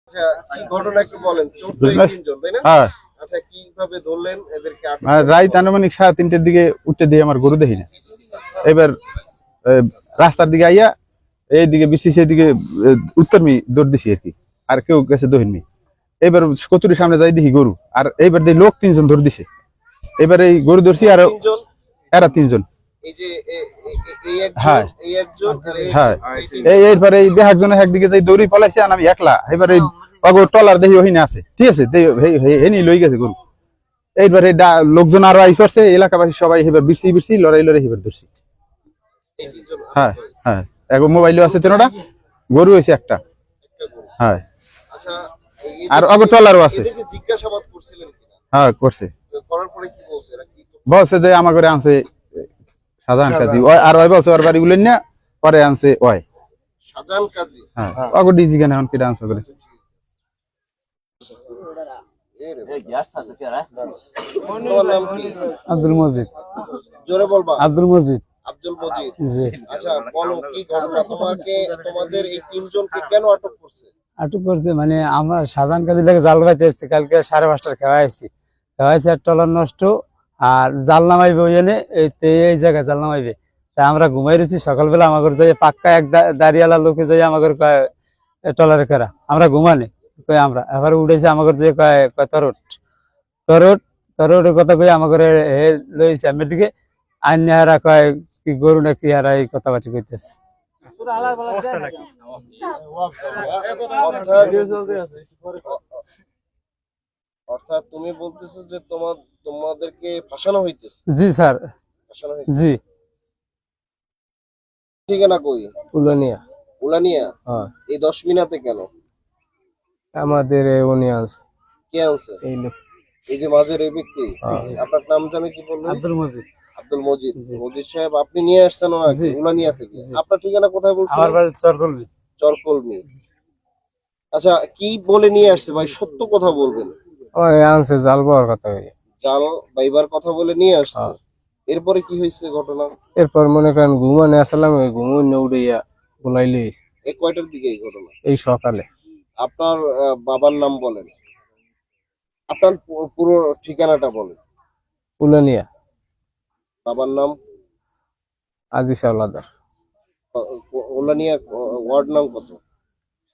আচ্ছা কি ঘটনা একটু বলেন। চোর তো এই তিনজন, তাই না? হ্যাঁ। আচ্ছা কিভাবে ধরলেন এদেরকে? রাত আনুমানিক 3:30টার দিকে উঠতে দিয়ে আমার গরু দেখি না। এবার রাস্তার দিকে আইয়া এইদিকে বৃষ্টি সেদিকে উত্তরমি দৌড় দিছি আর কি, আর কেউ গেছে দহিনমি। এবার কতুরির সামনে যাই দেখি গরু, আর এইবার দেখি লোক 3জন ধরে দিছে। এবার এই গরু ধরছি আর এরা 3জন। এই যে এই একজন, হ্যাঁ এই একজন, হ্যাঁ এইবার এই একজনে একদিকে যাই দৌড়ি পালাইছে, আর আমি একলা। এবার এই টলার দেখি ওহিনে আছে, ঠিক আছে, হেনি লই গেছে গরু। এইবার এই লোকজন আরো আই করছে, এলাকাবাসী সবাই এবার বিরছি লড়াই এবার ধরছি। হ্যাঁ হ্যাঁ, এখন মোবাইলও আছে 3টা, গরু হয়েছে একটা। হ্যাঁ আচ্ছা আর টলারও আছে। এদেরকে জিজ্ঞাসাবাদ করছিলেন কিনা? হ্যাঁ করছে। করার পরে কি বলছে? এরা কি বলছে যে আমার ঘরে আনছে শাহজাহান কাজী, আর ওই বলছে ওর বাড়ি গুলেন না, পরে আনছে ওই শাহজাহান কাজী। হ্যাঁ ওগো ডিজি কেন এখন কিটা আনছে করে। আব্দুল মজিদ। জোরে বলবা। আব্দুল মজিদ। আব্দুল মজিদ। জি। আচ্ছা বলো কি ঘটনা, তোমাদের এই তিনজনকে কেন আটক করছে? আটক করছে মানে আমরা শাহজাহান কাজী লাগে জাল বাইতে এসেছি, কালকে 5:30টার খাওয়াইছি আর টলার নষ্ট, আর জাল নামাইবে ওই জন্য এই জায়গায় জাল নামাইবে। তা আমরা ঘুমাই রয়েছি, সকালবেলা আমাদের যাই পাক্কা এক দাঁড়িয়ালা লোকে যাই আমাদের টলারে করা, আমরা ঘুমানি কই আমরা এবার উঠেছি আমাদের যে কয় তরটের কথা কই আমাদের লইছে আমার দিকে আইন হারা কয় কি গরু না কি হারা এই কথাবার্তা কইতেছে। অর্থাৎ তুমি বলতেছো যে তোমাদেরকে ফাঁসানো হইতেছে? জি স্যার। জি। ঠিকানা কই? উলানিয়া। উলানিয়া? হ্যাঁ। এই 10 মিনিটে কেন? আমাদের উনি আনছে। কে আনছে? এই লোক। এই যে মাঝের এই ব্যক্তি। আপনার নাম জানি কি বললেন? আব্দুল মজিদ। আব্দুল মজিদ। মজিদ সাহেব আপনি নিয়ে আসছেন ওনাকে উলানিয়া থেকে? আপনার ঠিকানা কোথায় বলছেন? আমার বাড়ি চরকলমি। চরকলমি। আচ্ছা কি বলে নিয়ে আসছে ভাই, সত্য কথা বলবেন। ওরে আনছে জাল পাওয়ার কথা। জাল বাইবার কথা বলে নিয়ে আসছে। এরপরে কি হয়েছে ঘটনা? এরপর মনে করেন ঘুমানে আসলাম, ওই ঘুমনে উড়িয়া বুলাইলে। এই কয়টার দিকে এই ঘটনা? এই সকালে। আপনার বাবার নাম বলেন, আপনার পুরো ঠিকানাটা বলেন। উলানিয়া। বাবার নাম? আজিজ আওলাদার। উলানিয়া ওয়ার্ড নাম কত?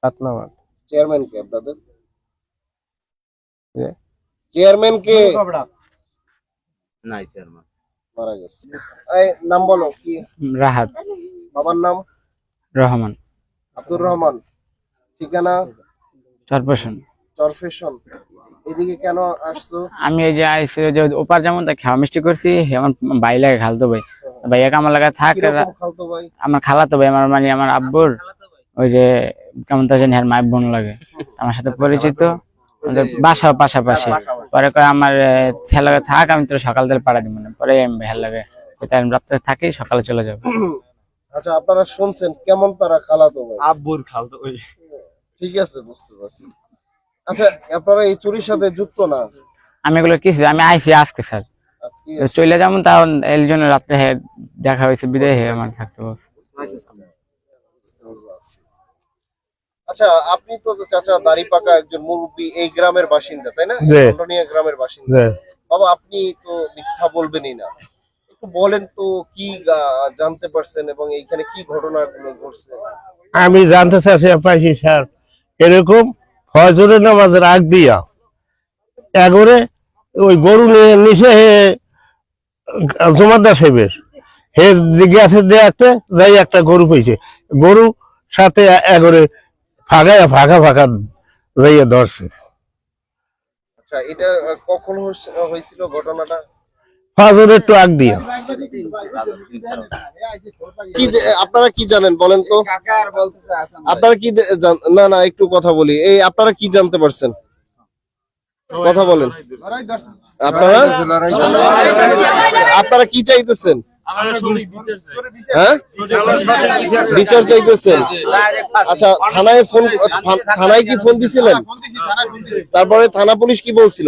7 নম্বর। চেয়ারম্যান কে আপনাদের? চেয়ারম্যান কে? নাই চেয়ারম্যান মারা গেছে। এই নাম বলো কি? রাহাত। বাবার নাম? রহমান। আব্দুর রহমান। ঠিকানা? চরফেশন। এদিকে কেন আসছো? আমি এই যে আইসি যে ওপার যেমন তা খাওয়া মিষ্টি করছি, আমার ভাই লাগে খালতো ভাই, ভাইয়া আমার লাগা থাক। খালতো ভাই? আমার খালাতো ভাই, আমার মানে আমার আব্বুর ওই যে কেমন তা জানি মায়ের বোন লাগে, আমার সাথে পরিচিত, আমাদের বাসা পাশাপাশি। পরে কয় আমার ছেলে লাগে থাক, আমি তোর সকাল থেকে পাড়া দিব না। পরে আমি ভাইয়ার লাগে রাত্রে থাকি, সকালে চলে যাবো। আচ্ছা আপনারা শুনছেন কেমন তারা খালাতো ভাই? আব্বুর খালতো ভাই। ঠিক আছে, বুঝতে পারছি। আচ্ছা আপনারা এই চুরির সাথে যুক্ত না? আমি এগুলো কিছু আমি আইসি আজকে স্যার, চলে যেমন তা এই জন্য রাত্রে দেখা হয়েছে, বিদায় হয়ে আমার থাকতে বলছে। আচ্ছা আপনি তো চাচা দাড়ি পাকা একজন মুরব্বী, এই গ্রামের বাসিন্দা তাই না? লন্ডনিয়া গ্রামের বাসিন্দা। বাবা আপনি তো মিথ্যা বলবেনই না, একটু বলেন তো কি জানতে পারছেন এবং এইখানে কি ঘটনা ঘটছে? আমি জানতে চাচ্ছি পাইছি স্যার, এরকম ফজরের নামাজের আগ দিয়া এগরে ওই গরু নিচে জমাদার সাহেবের হে জিজ্ঞাসা দেখতে যাই একটা গরু পেয়েছে, গরু সাথে এগরে ফাঁকা যাইয়া ধরছে। আচ্ছা এটা কখন হয়েছিল ঘটনাটা? ফজরের একটু আগ দিয়া। কি আপনারা কি জানেন বলেন তো? আপনারা কি না একটু কথা বলি, এই আপনারা কি জানতে পারছেন? কথা বলেন। আপনারা কি চাইতেছেন? হ্যাঁ বিচার চাইতেছেন? আচ্ছা থানায় কি ফোন দিছিলেন? তারপরে থানা পুলিশ কি বলছিল?